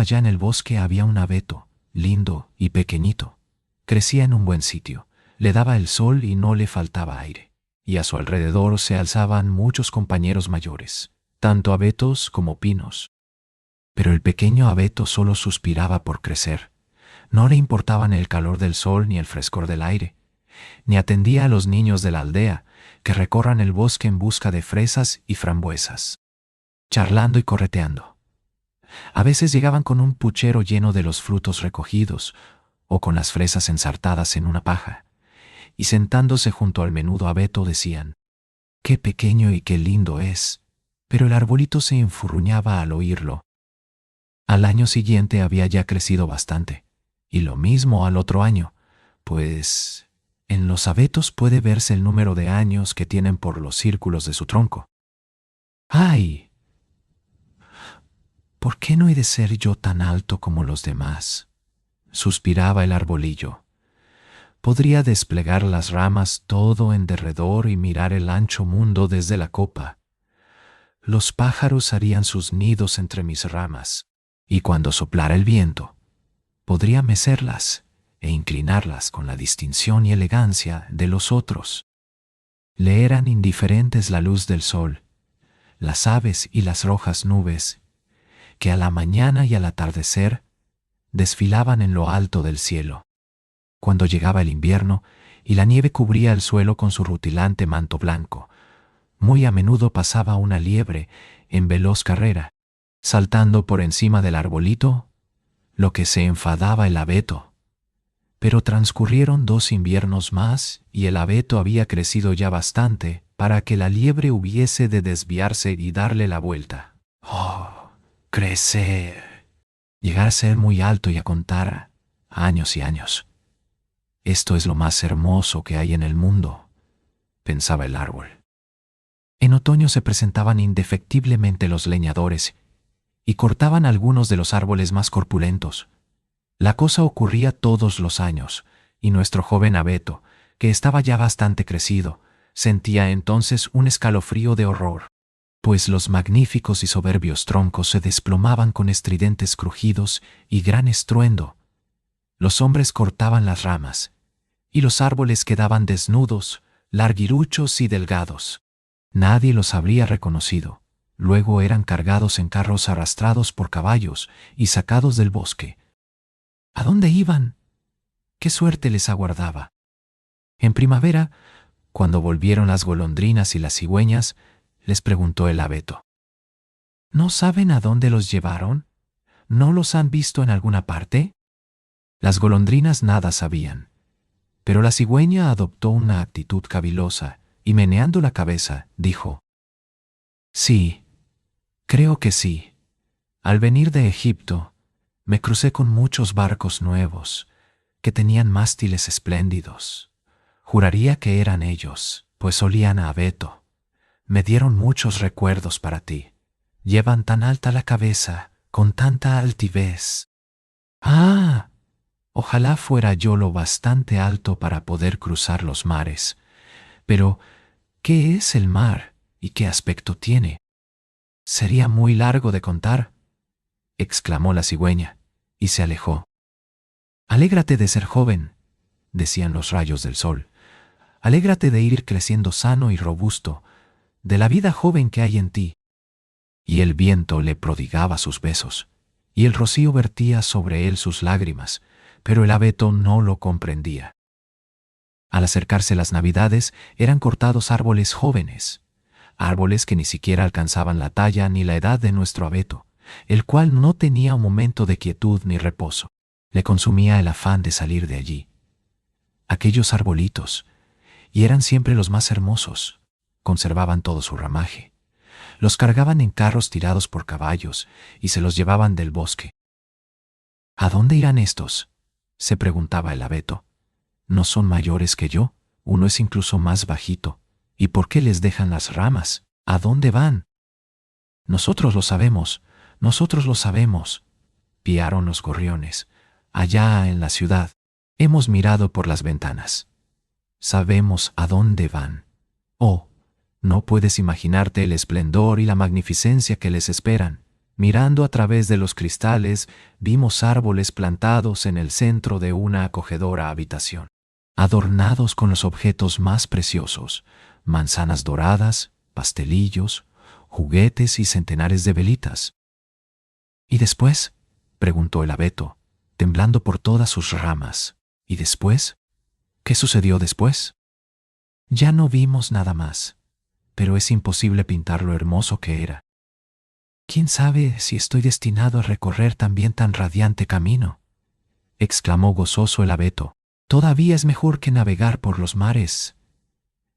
Allá en el bosque había un abeto, lindo y pequeñito. Crecía en un buen sitio, le daba el sol y no le faltaba aire. Y a su alrededor se alzaban muchos compañeros mayores, tanto abetos como pinos. Pero el pequeño abeto solo suspiraba por crecer. No le importaban el calor del sol ni el frescor del aire, ni atendía a los niños de la aldea que recorran el bosque en busca de fresas y frambuesas, charlando y correteando. A veces llegaban con un puchero lleno de los frutos recogidos o con las fresas ensartadas en una paja, y sentándose junto al menudo abeto decían: «Qué pequeño y qué lindo es», pero el arbolito se enfurruñaba al oírlo. Al año siguiente había ya crecido bastante, y lo mismo al otro año, pues en los abetos puede verse el número de años que tienen por los círculos de su tronco. ¡Ay! ¿Por qué no he de ser yo tan alto como los demás?, suspiraba el arbolillo. Podría desplegar las ramas todo en derredor y mirar el ancho mundo desde la copa. Los pájaros harían sus nidos entre mis ramas, y cuando soplara el viento, podría mecerlas e inclinarlas con la distinción y elegancia de los otros. Le eran indiferentes la luz del sol, las aves y las rojas nubes, que a la mañana y al atardecer desfilaban en lo alto del cielo. Cuando llegaba el invierno y la nieve cubría el suelo con su rutilante manto blanco, muy a menudo pasaba una liebre en veloz carrera, saltando por encima del arbolito, lo que se enfadaba el abeto. Pero transcurrieron 2 inviernos más y el abeto había crecido ya bastante para que la liebre hubiese de desviarse y darle la vuelta. ¡Oh, crecer! Llegar a ser muy alto y a contar años y años. Esto es lo más hermoso que hay en el mundo, pensaba el árbol. En otoño se presentaban indefectiblemente los leñadores y cortaban algunos de los árboles más corpulentos. La cosa ocurría todos los años, y nuestro joven abeto, que estaba ya bastante crecido, sentía entonces un escalofrío de horror, pues los magníficos y soberbios troncos se desplomaban con estridentes crujidos y gran estruendo. Los hombres cortaban las ramas, y los árboles quedaban desnudos, larguiruchos y delgados. Nadie los habría reconocido. Luego eran cargados en carros arrastrados por caballos y sacados del bosque. ¿A dónde iban? ¿Qué suerte les aguardaba? En primavera, cuando volvieron las golondrinas y las cigüeñas, les preguntó el abeto: ¿No saben a dónde los llevaron? ¿No los han visto en alguna parte? Las golondrinas nada sabían, pero la cigüeña adoptó una actitud cavilosa y, meneando la cabeza, dijo: «Sí, creo que sí. Al venir de Egipto, me crucé con muchos barcos nuevos que tenían mástiles espléndidos. Juraría que eran ellos, pues olían a abeto. Me dieron muchos recuerdos para ti. Llevan tan alta la cabeza, con tanta altivez. ¡Ah! Ojalá fuera yo lo bastante alto para poder cruzar los mares. Pero, ¿qué es el mar y qué aspecto tiene? Sería muy largo de contar», exclamó la cigüeña, y se alejó. «Alégrate de ser joven», decían los rayos del sol. «Alégrate de ir creciendo sano y robusto, de la vida joven que hay en ti». Y el viento le prodigaba sus besos, y el rocío vertía sobre él sus lágrimas, pero el abeto no lo comprendía. Al acercarse las Navidades, eran cortados árboles jóvenes, árboles que ni siquiera alcanzaban la talla ni la edad de nuestro abeto, el cual no tenía un momento de quietud ni reposo. Le consumía el afán de salir de allí. Aquellos arbolitos, y eran siempre los más hermosos, conservaban todo su ramaje. Los cargaban en carros tirados por caballos y se los llevaban del bosque. «¿A dónde irán estos?», se preguntaba el abeto. «¿No son mayores que yo? Uno es incluso más bajito. ¿Y por qué les dejan las ramas? ¿A dónde van?». «Nosotros lo sabemos, nosotros lo sabemos», piaron los gorriones. «Allá en la ciudad. Hemos mirado por las ventanas. Sabemos a dónde van. Oh, no puedes imaginarte el esplendor y la magnificencia que les esperan. Mirando a través de los cristales, vimos árboles plantados en el centro de una acogedora habitación, adornados con los objetos más preciosos: manzanas doradas, pastelillos, juguetes y centenares de velitas. ¿Y después?, preguntó el abeto, temblando por todas sus ramas. ¿Y después? ¿Qué sucedió después? Ya no vimos nada más, pero es imposible pintar lo hermoso que era. ¿Quién sabe si estoy destinado a recorrer también tan radiante camino?, exclamó gozoso el abeto. Todavía es mejor que navegar por los mares.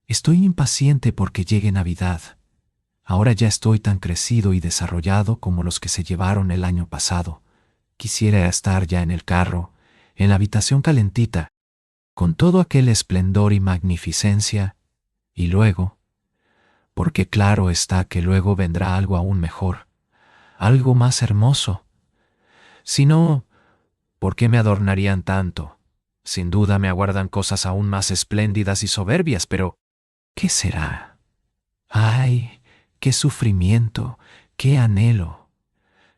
Estoy impaciente porque llegue Navidad. Ahora ya estoy tan crecido y desarrollado como los que se llevaron el año pasado. Quisiera estar ya en el carro, en la habitación calentita, con todo aquel esplendor y magnificencia, y luego, porque claro está que luego vendrá algo aún mejor, algo más hermoso. Si no, ¿por qué me adornarían tanto? Sin duda me aguardan cosas aún más espléndidas y soberbias, pero ¿qué será? ¡Ay, qué sufrimiento, qué anhelo!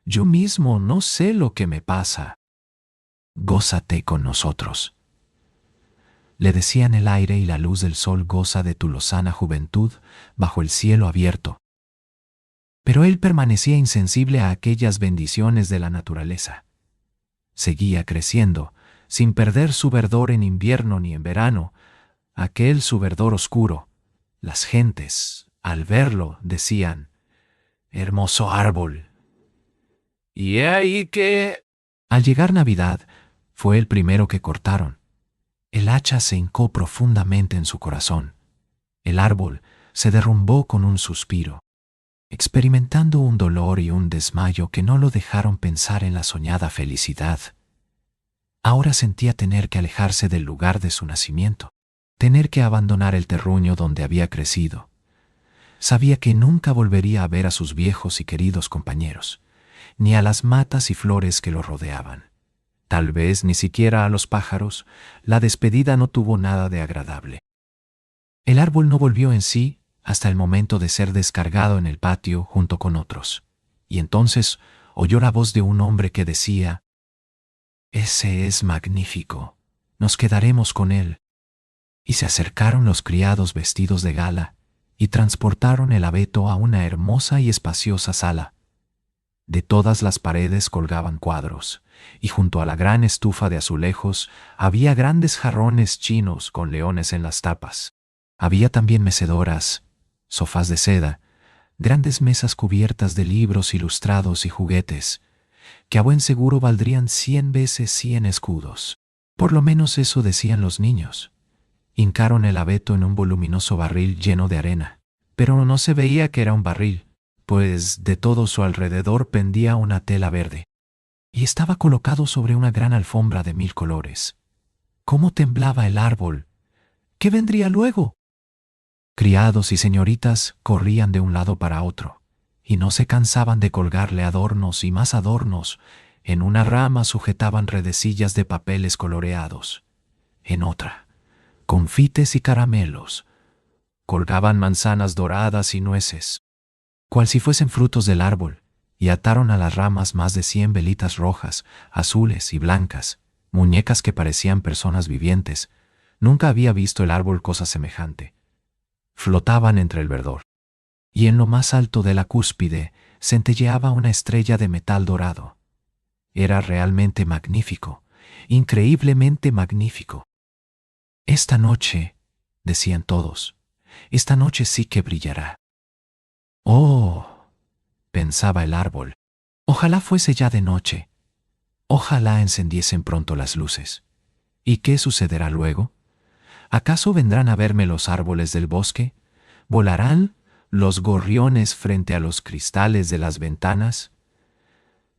Yo mismo no sé lo que me pasa. Gózate con nosotros. Le decían el aire y la luz del sol: goza de tu lozana juventud bajo el cielo abierto. Pero él permanecía insensible a aquellas bendiciones de la naturaleza. Seguía creciendo, sin perder su verdor en invierno ni en verano, aquel su verdor oscuro. Las gentes, al verlo, decían: «Hermoso árbol». Y he ahí que, al llegar Navidad, fue el primero que cortaron. El hacha se hincó profundamente en su corazón. El árbol se derrumbó con un suspiro, experimentando un dolor y un desmayo que no lo dejaron pensar en la soñada felicidad. Ahora sentía tener que alejarse del lugar de su nacimiento, tener que abandonar el terruño donde había crecido. Sabía que nunca volvería a ver a sus viejos y queridos compañeros, ni a las matas y flores que lo rodeaban. Tal vez ni siquiera a los pájaros. La despedida no tuvo nada de agradable. El árbol no volvió en sí hasta el momento de ser descargado en el patio junto con otros, y entonces oyó la voz de un hombre que decía: «Ese es magnífico, nos quedaremos con él». Y se acercaron los criados vestidos de gala y transportaron el abeto a una hermosa y espaciosa sala. De todas las paredes colgaban cuadros, y junto a la gran estufa de azulejos había grandes jarrones chinos con leones en las tapas. Había también mecedoras, sofás de seda, grandes mesas cubiertas de libros ilustrados y juguetes, que a buen seguro valdrían 100 veces 100 escudos. Por lo menos eso decían los niños. Hincaron el abeto en un voluminoso barril lleno de arena, pero no se veía que era un barril, pues de todo su alrededor pendía una tela verde, y estaba colocado sobre una gran alfombra de 1000 colores. ¿Cómo temblaba el árbol? ¿Qué vendría luego? Criados y señoritas corrían de un lado para otro, y no se cansaban de colgarle adornos y más adornos. En una rama sujetaban redecillas de papeles coloreados, en otra, confites y caramelos. Colgaban manzanas doradas y nueces, cual si fuesen frutos del árbol, y ataron a las ramas más de 100 velitas rojas, azules y blancas, muñecas que parecían personas vivientes. Nunca había visto el árbol cosa semejante. Flotaban entre el verdor, y en lo más alto de la cúspide centelleaba una estrella de metal dorado. Era realmente magnífico, increíblemente magnífico. «Esta noche», decían todos, «esta noche sí que brillará». «Oh», pensaba el árbol, «ojalá fuese ya de noche. Ojalá encendiesen pronto las luces. ¿Y qué sucederá luego? ¿Acaso vendrán a verme los árboles del bosque? ¿Volarán los gorriones frente a los cristales de las ventanas?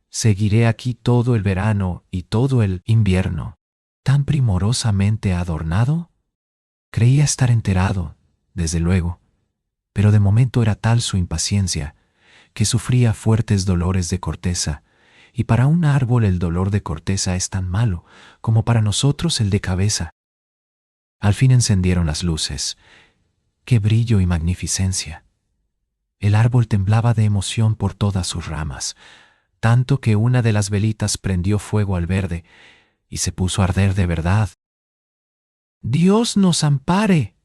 Seguiré aquí todo el verano y todo el invierno, tan primorosamente adornado». Creía estar enterado, desde luego, pero de momento era tal su impaciencia que sufría fuertes dolores de corteza, y para un árbol el dolor de corteza es tan malo como para nosotros el de cabeza. Al fin encendieron las luces. ¡Qué brillo y magnificencia! El árbol temblaba de emoción por todas sus ramas. tanto que una de las velitas prendió fuego al verde y se puso a arder de verdad. «¡Dios nos ampare!»,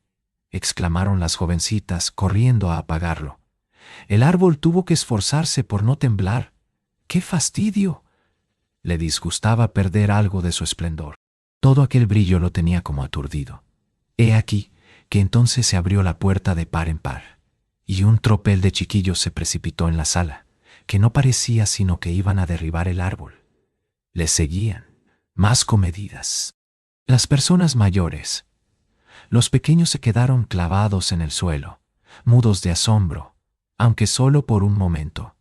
exclamaron las jovencitas, corriendo a apagarlo. El árbol tuvo que esforzarse por no temblar. ¡Qué fastidio! Le disgustaba perder algo de su esplendor. Todo aquel brillo lo tenía como aturdido. He aquí que entonces se abrió la puerta de par en par, y un tropel de chiquillos se precipitó en la sala, que no parecía sino que iban a derribar el árbol. Les seguían, más comedidas, las personas mayores. Los pequeños se quedaron clavados en el suelo, mudos de asombro, aunque solo por un momento.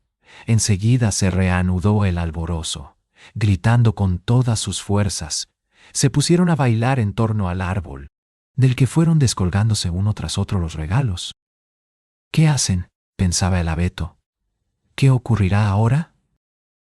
Enseguida se reanudó el alborozo. Gritando con todas sus fuerzas, se pusieron a bailar en torno al árbol, del que fueron descolgándose uno tras otro los regalos. «¿Qué hacen?», pensaba el abeto. «¿Qué ocurrirá ahora?».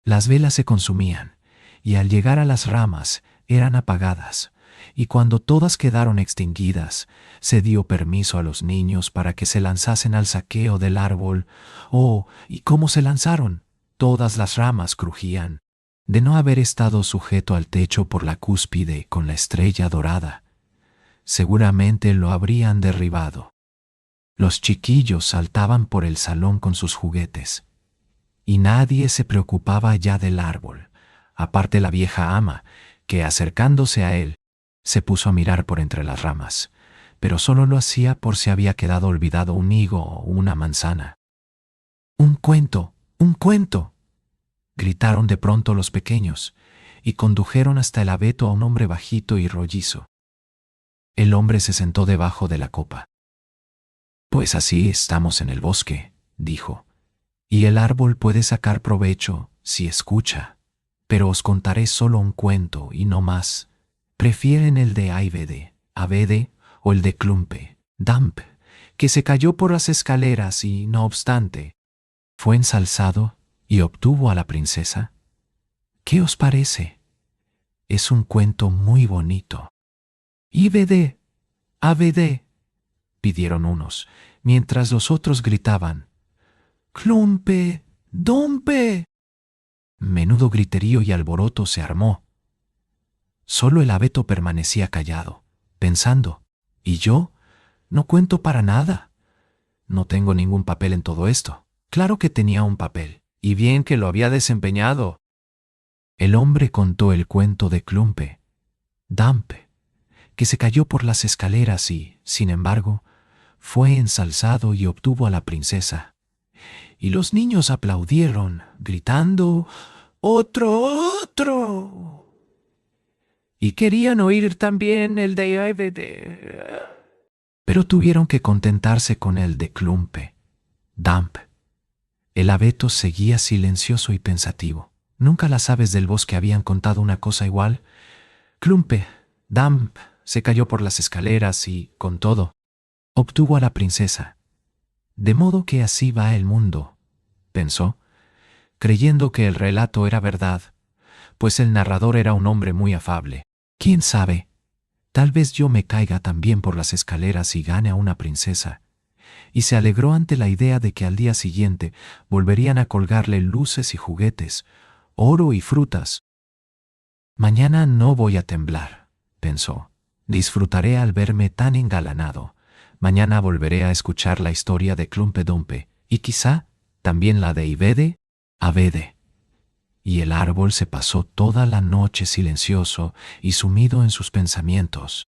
Las velas se consumían, y al llegar a las ramas eran apagadas, y cuando todas quedaron extinguidas, se dio permiso a los niños para que se lanzasen al saqueo del árbol. ¡Oh! ¿Y cómo se lanzaron? Todas las ramas crujían. De no haber estado sujeto al techo por la cúspide con la estrella dorada, seguramente lo habrían derribado. Los chiquillos saltaban por el salón con sus juguetes, y nadie se preocupaba ya del árbol, aparte la vieja ama, que acercándose a él, se puso a mirar por entre las ramas, pero solo lo hacía por si había quedado olvidado un higo o una manzana. «¡Un cuento! ¡Un cuento!», gritaron de pronto los pequeños, y condujeron hasta el abeto a un hombre bajito y rollizo. El hombre se sentó debajo de la copa. «Pues así estamos en el bosque», dijo, «y el árbol puede sacar provecho si escucha, pero os contaré solo un cuento y no más. ¿Prefieren el de Avede o el de Klumpe, Damp, que se cayó por las escaleras y, no obstante, fue ensalzado y obtuvo a la princesa? ¿Qué os parece? Es un cuento muy bonito». «Avede», pidieron unos, mientras los otros gritaban «Klumpe, Dompe». Menudo griterío y alboroto se armó. Solo el abeto permanecía callado, pensando: «¿Y yo? No cuento para nada. No tengo ningún papel en todo esto». Claro que tenía un papel, y bien que lo había desempeñado. El hombre contó el cuento de Klumpe, Damp, que se cayó por las escaleras y, sin embargo, fue ensalzado y obtuvo a la princesa. Y los niños aplaudieron, gritando «¡Otro, otro!». Y querían oír también el de Avede, pero tuvieron que contentarse con el de Klumpe, Damp. El abeto seguía silencioso y pensativo. Nunca las aves del bosque habían contado una cosa igual. Klumpe, Damp, se cayó por las escaleras y, con todo, obtuvo a la princesa. «De modo que así va el mundo», pensó, creyendo que el relato era verdad, pues el narrador era un hombre muy afable. «¿Quién sabe? Tal vez yo me caiga también por las escaleras y gane a una princesa». Y se alegró ante la idea de que al día siguiente volverían a colgarle luces y juguetes, oro y frutas. «Mañana no voy a temblar», pensó. «Disfrutaré al verme tan engalanado. Mañana volveré a escuchar la historia de Klumpe Dumpe y quizá también la de Avede». Y el árbol se pasó toda la noche silencioso y sumido en sus pensamientos.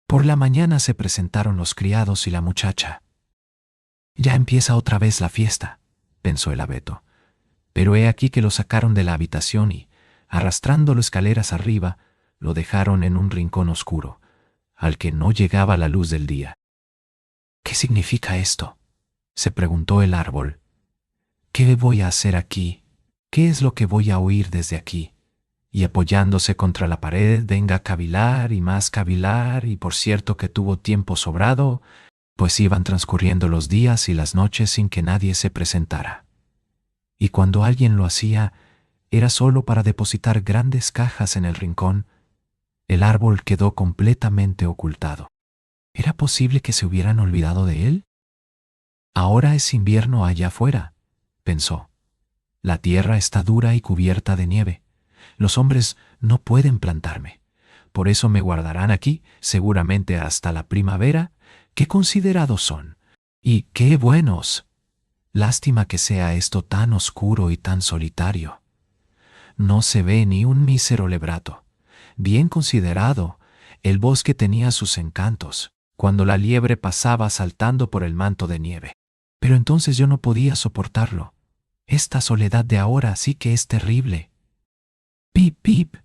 Por la mañana se presentaron los criados y la muchacha. «Ya empieza otra vez la fiesta», pensó el abeto. Pero he aquí que lo sacaron de la habitación y, arrastrándolo escaleras arriba, lo dejaron en un rincón oscuro, al que no llegaba la luz del día. «¿Qué significa esto?», se preguntó el árbol. «¿Qué voy a hacer aquí? ¿Qué es lo que voy a oír desde aquí?». Y apoyándose contra la pared venga a cavilar y más cavilar, y por cierto que tuvo tiempo sobrado, pues iban transcurriendo los días y las noches sin que nadie se presentara. Y cuando alguien lo hacía, era solo para depositar grandes cajas en el rincón. El árbol quedó completamente ocultado. ¿Era posible que se hubieran olvidado de él? «Ahora es invierno allá afuera», pensó. La tierra está dura y cubierta de nieve. Los hombres no pueden plantarme. Por eso me guardarán aquí, seguramente hasta la primavera. ¡Qué considerados son! ¡Y qué buenos! Lástima que sea esto tan oscuro y tan solitario. No se ve ni un mísero lebrato. Bien considerado, el bosque tenía sus encantos, cuando la liebre pasaba saltando por el manto de nieve. Pero entonces yo no podía soportarlo. Esta soledad de ahora sí que es terrible. «Pip, pip»,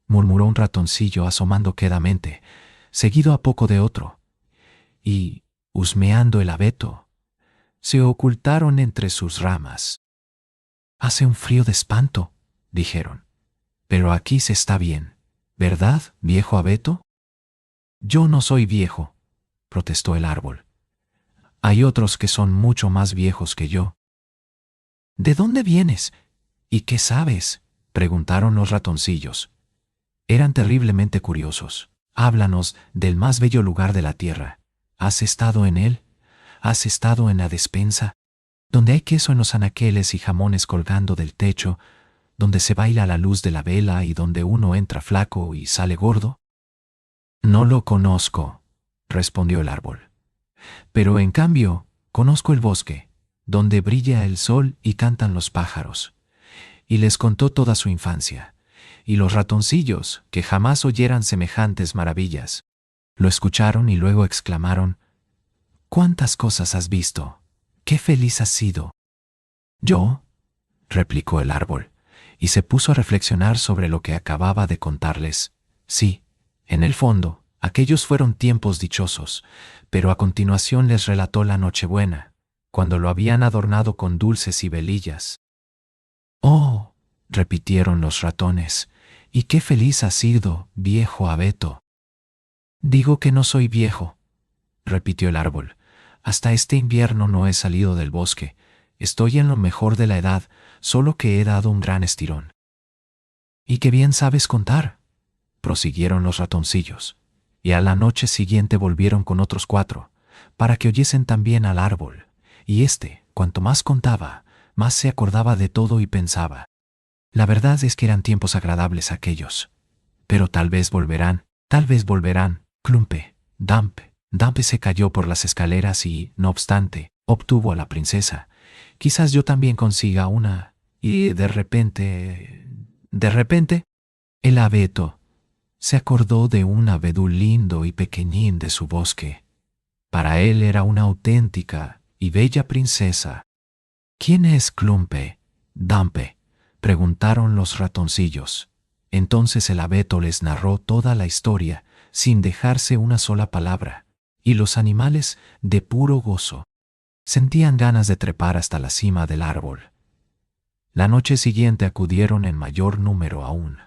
murmuró un ratoncillo asomando quedamente, seguido a poco de otro. Y, husmeando el abeto, se ocultaron entre sus ramas. «Hace un frío de espanto», dijeron. «Pero aquí se está bien, ¿verdad, viejo abeto?» «Yo no soy viejo», protestó el árbol. «Hay otros que son mucho más viejos que yo». «¿De dónde vienes? ¿Y qué sabes?», preguntaron los ratoncillos. Eran terriblemente curiosos. «Háblanos del más bello lugar de la tierra. ¿Has estado en él? ¿Has estado en la despensa? Donde hay queso en los anaqueles y jamones colgando del techo, donde se baila a la luz de la vela y donde uno entra flaco y sale gordo». «No lo conozco», respondió el árbol. «Pero en cambio, conozco el bosque, donde brilla el sol y cantan los pájaros». Y les contó toda su infancia. Y los ratoncillos, que jamás oyeran semejantes maravillas, lo escucharon y luego exclamaron: «¿Cuántas cosas has visto? ¡Qué feliz has sido!». «¿Yo?», replicó el árbol, y se puso a reflexionar sobre lo que acababa de contarles. Sí, en el fondo, aquellos fueron tiempos dichosos, pero a continuación les relató la Nochebuena, cuando lo habían adornado con dulces y velillas. «Oh», repitieron los ratones, «y qué feliz has sido, viejo abeto». «Digo que no soy viejo», repitió el árbol. «Hasta este invierno no he salido del bosque. Estoy en lo mejor de la edad, solo que he dado un gran estirón». «Y qué bien sabes contar», prosiguieron los ratoncillos, y a la noche siguiente volvieron con otros 4, para que oyesen también al árbol, y cuanto más contaba, más se acordaba de todo y pensaba: «La verdad es que eran tiempos agradables aquellos. Pero tal vez volverán, Clumpe, Dampe». Dampe se cayó por las escaleras y, no obstante, obtuvo a la princesa. «Quizás yo también consiga una». Y de repente, el abeto se acordó de un abedul lindo y pequeñín de su bosque. Para él era una auténtica y bella princesa. «¿Quién es Clumpe, Dampe?», preguntaron los ratoncillos. Entonces el abeto les narró toda la historia, sin dejarse una sola palabra, y los animales, de puro gozo, sentían ganas de trepar hasta la cima del árbol. La noche siguiente acudieron en mayor número aún,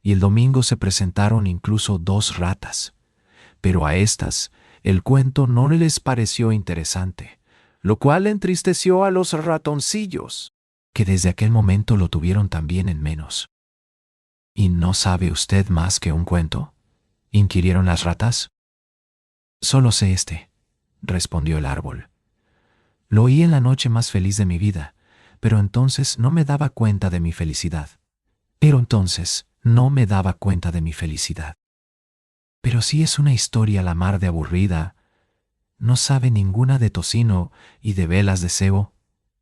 y el domingo se presentaron incluso 2 ratas. Pero a estas el cuento no les pareció interesante, lo cual entristeció a los ratoncillos, que desde aquel momento lo tuvieron también en menos. «¿Y no sabe usted más que un cuento?», inquirieron las ratas. «Solo sé respondió el árbol. «Lo oí en la noche más feliz de mi vida, pero entonces no me daba cuenta de mi felicidad. Pero sí es una historia la mar de aburrida. ¿No sabe ninguna de tocino y de velas de cebo?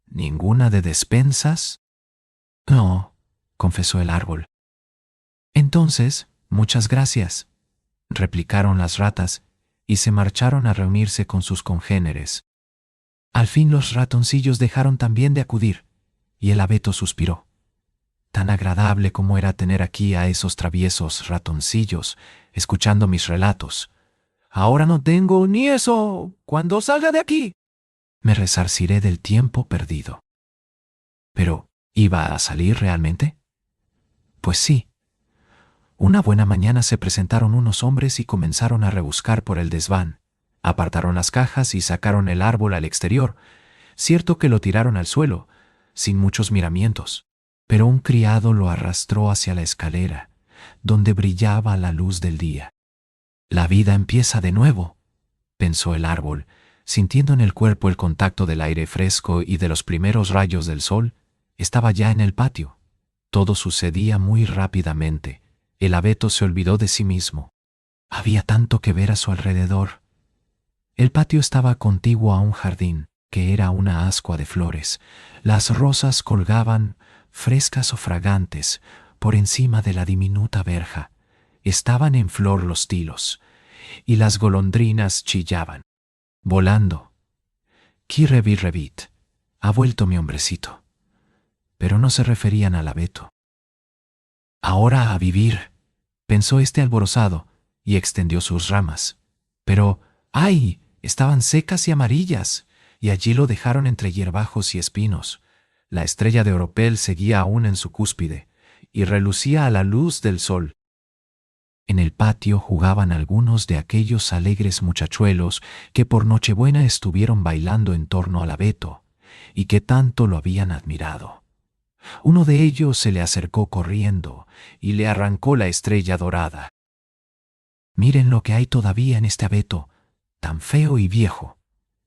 ¿Ninguna de despensas?». «No», confesó el árbol. «Entonces, muchas gracias», replicaron las ratas, y se marcharon a reunirse con sus congéneres. Al fin los ratoncillos dejaron también de acudir, y el abeto suspiró. Tan agradable como era tener aquí a esos traviesos ratoncillos, escuchando mis relatos. Ahora no tengo ni eso. Cuando salga de aquí, me resarciré del tiempo perdido. Pero, ¿iba a salir realmente? Pues sí. Una buena mañana se presentaron unos hombres y comenzaron a rebuscar por el desván. Apartaron las cajas y sacaron el árbol al exterior. Cierto que lo tiraron al suelo, sin muchos miramientos, pero un criado lo arrastró hacia la escalera, donde brillaba la luz del día. «La vida empieza de nuevo», pensó el árbol, sintiendo en el cuerpo el contacto del aire fresco y de los primeros rayos del sol, Estaba ya en el patio. Todo sucedía muy rápidamente. El abeto se olvidó de sí mismo. Había tanto que ver a su alrededor. El patio estaba contiguo a un jardín, que era una ascua de flores. Las rosas colgaban, frescas o fragantes, por encima de la diminuta verja. Estaban en flor los tilos, y las golondrinas chillaban, volando. Kirrevirrevit, ha vuelto mi hombrecito. Pero no se referían al abeto. Ahora a vivir, pensó este alborozado, y extendió sus ramas. Pero, ¡ay!, estaban secas y amarillas, y allí lo dejaron entre hierbajos y espinos. La estrella de oropel seguía aún en su cúspide, y relucía a la luz del sol. En el patio jugaban algunos de aquellos alegres muchachuelos que por Nochebuena estuvieron bailando en torno al abeto, y que tanto lo habían admirado. Uno de ellos se le acercó corriendo y le arrancó la estrella dorada. «Miren lo que hay todavía en este abeto, tan feo y viejo»,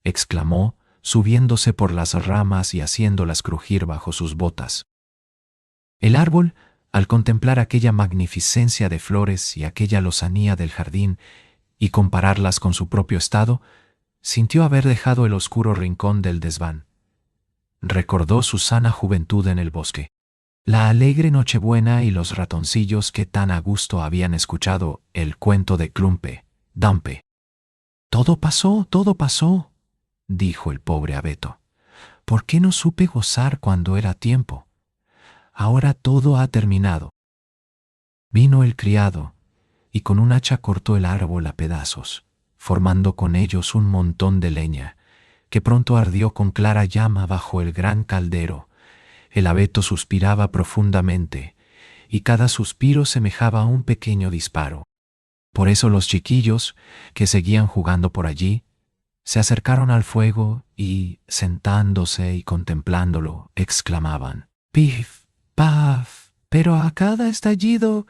exclamó, subiéndose por las ramas y haciéndolas crujir bajo sus botas. El árbol, al contemplar aquella magnificencia de flores y aquella lozanía del jardín y compararlas con su propio estado, sintió haber dejado el oscuro rincón del desván. Recordó su sana juventud en el bosque, la alegre Nochebuena y los ratoncillos que tan a gusto habían escuchado el cuento de Klumpe, Dampe. Todo pasó, dijo el pobre abeto. ¿Por qué no supe gozar cuando era tiempo? Ahora todo ha terminado. Vino el criado, y con un hacha cortó el árbol a pedazos, formando con ellos un montón de leña, que pronto ardió con clara llama bajo el gran caldero. El abeto suspiraba profundamente, y cada suspiro semejaba a un pequeño disparo. Por eso los chiquillos, que seguían jugando por allí, se acercaron al fuego y, sentándose y contemplándolo, exclamaban: «Pif, paf, pero a cada estallido,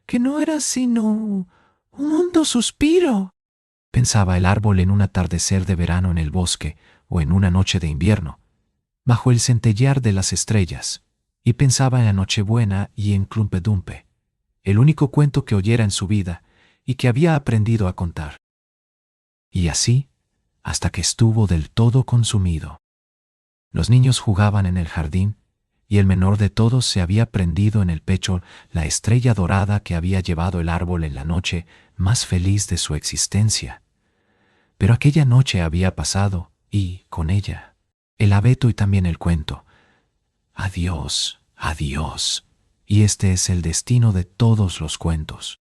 que no era sino un hondo suspiro», pensaba el árbol en un atardecer de verano en el bosque o en una noche de invierno, bajo el centellear de las estrellas, y pensaba en la Nochebuena y en Klumpedumpe, el único cuento que oyera en su vida y que había aprendido a contar. Y así, hasta que estuvo del todo consumido. Los niños jugaban en el jardín, y el menor de todos se había prendido en el pecho la estrella dorada que había llevado el árbol en la noche más feliz de su existencia. Pero aquella noche había pasado, y, con ella, el abeto y también el cuento. Adiós, adiós. Y este es el destino de todos los cuentos.